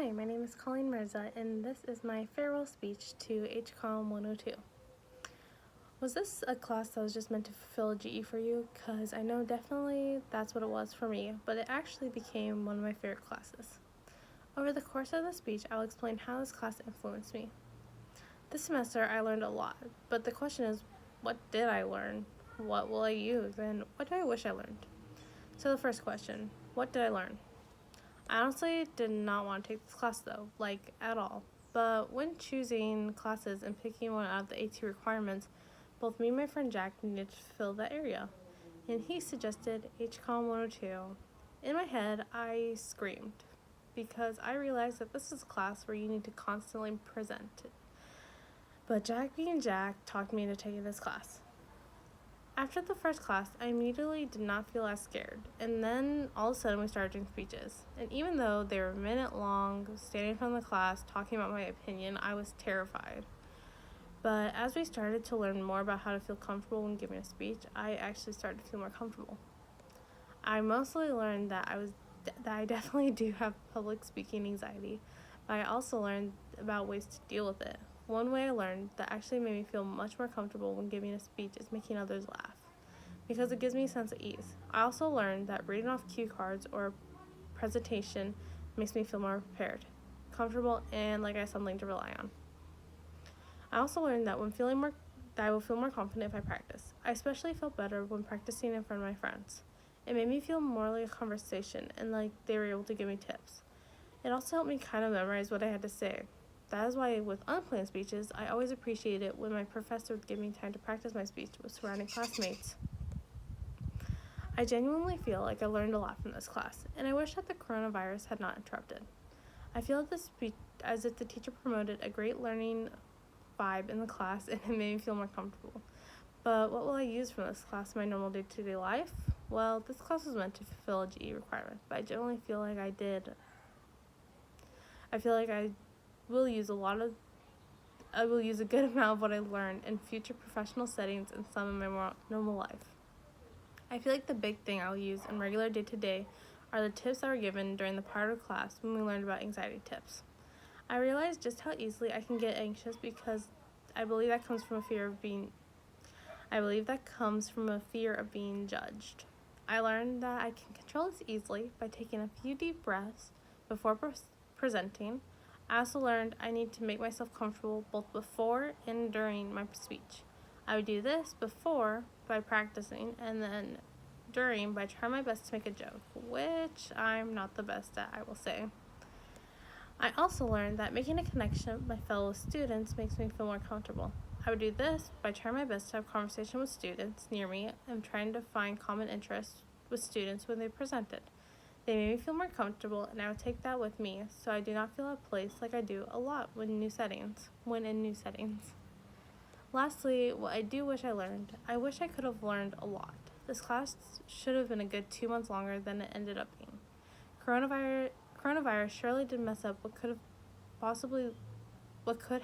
Hi, my name is Colleen Mirza, and this is my farewell speech to HCOM 102. Was this a class that was just meant to fulfill a GE for you? Because I know definitely that's what it was for me, but it actually became one of my favorite classes. Over the course of the speech, I'll explain how this class influenced me. This semester, I learned a lot, but the question is, what did I learn? What will I use? And what do I wish I learned? So the first question, what did I learn? I honestly did not want to take this class though, at all. But when choosing classes and picking one out of the AT requirements, both me and my friend Jack needed to fill that area. And he suggested HCOM 102. In my head, I screamed because I realized that this is a class where you need to constantly present. But Jack being Jack talked me into taking this class. After the first class, I immediately did not feel as scared, and then all of a sudden we started doing speeches. And even though they were a minute long, standing in front of the class, talking about my opinion, I was terrified. But as we started to learn more about how to feel comfortable when giving a speech, I actually started to feel more comfortable. I mostly learned that I definitely do have public speaking anxiety, but I also learned about ways to deal with it. One way I learned that actually made me feel much more comfortable when giving a speech is making others laugh, because it gives me a sense of ease. I also learned that reading off cue cards or a presentation makes me feel more prepared, comfortable, and like I have something to rely on. I also learned that I will feel more confident if I practice. I especially felt better when practicing in front of my friends. It made me feel more like a conversation and like they were able to give me tips. It also helped me kind of memorize what I had to say. That is why with unplanned speeches, I always appreciate it when my professor would give me time to practice my speech with surrounding classmates. I genuinely feel like I learned a lot from this class, and I wish that the coronavirus had not interrupted. I feel that this speech as if the teacher promoted a great learning vibe in the class and it made me feel more comfortable. But what will I use from this class in my normal day-to-day life? Well, this class was meant to fulfill a GE requirement, but I generally feel like I did. I feel like I will use a good amount of what I learned in future professional settings and some in my more normal life. I feel like the big thing I'll use in regular day-to-day are the tips that were given during the part of class when we learned about anxiety tips. I realized just how easily I can get anxious because I believe that comes from a fear of being judged. I learned that I can control this easily by taking a few deep breaths before presenting. I also learned I need to make myself comfortable both before and during my speech. I would do this before by practicing, and then during by trying my best to make a joke, which I'm not the best at, I will say. I also learned that making a connection with my fellow students makes me feel more comfortable. I would do this by trying my best to have conversation with students near me and trying to find common interests with students when they presented. They made me feel more comfortable, and I would take that with me so I do not feel out of place like I do a lot when in new settings. Lastly, what I do wish I learned, I wish I could have learned a lot. This class should have been a good 2 months longer than it ended up being. Coronavirus surely did mess up what could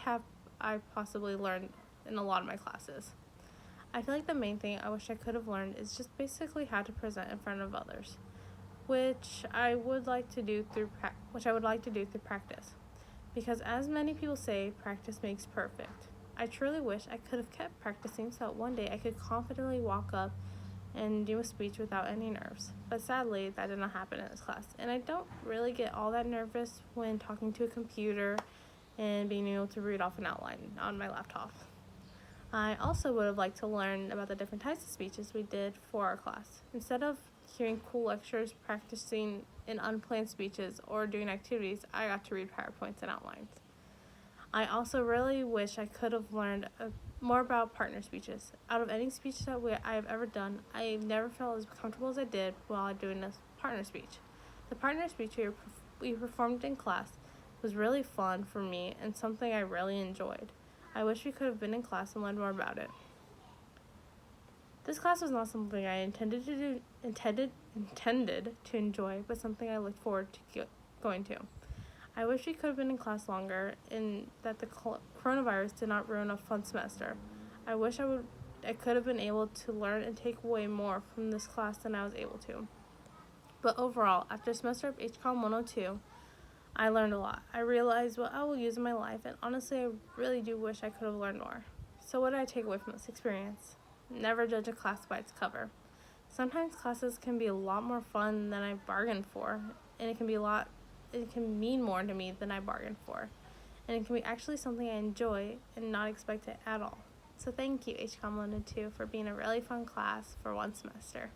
have I possibly learned in a lot of my classes. I feel like the main thing I wish I could have learned is just basically how to present in front of others, which I would like to do through practice. Because as many people say, practice makes perfect. I truly wish I could have kept practicing so that one day I could confidently walk up and do a speech without any nerves. But sadly, that did not happen in this class. And I don't really get all that nervous when talking to a computer and being able to read off an outline on my laptop. I also would have liked to learn about the different types of speeches we did for our class. Instead of hearing cool lectures, practicing in unplanned speeches, or doing activities, I got to read PowerPoints and outlines. I also really wish I could have learned more about partner speeches. Out of any speech that I have ever done, I never felt as comfortable as I did while doing this partner speech. The partner speech we performed in class was really fun for me and something I really enjoyed. I wish we could have been in class and learned more about it. This class was not something I intended to enjoy, but something I looked forward to going to. I wish we could have been in class longer and that the coronavirus did not ruin a fun semester. I wish I could have been able to learn and take away more from this class than I was able to. But overall, after a semester of HCOM 102, I learned a lot. I realized what I will use in my life, and honestly, I really do wish I could have learned more. So what did I take away from this experience? Never judge a class by its cover. Sometimes classes can be a lot more fun than I bargained for, and it can mean more to me than I bargained for. And it can be actually something I enjoy and not expect it at all. So thank you, HCOM 1 and 2, for being a really fun class for one semester.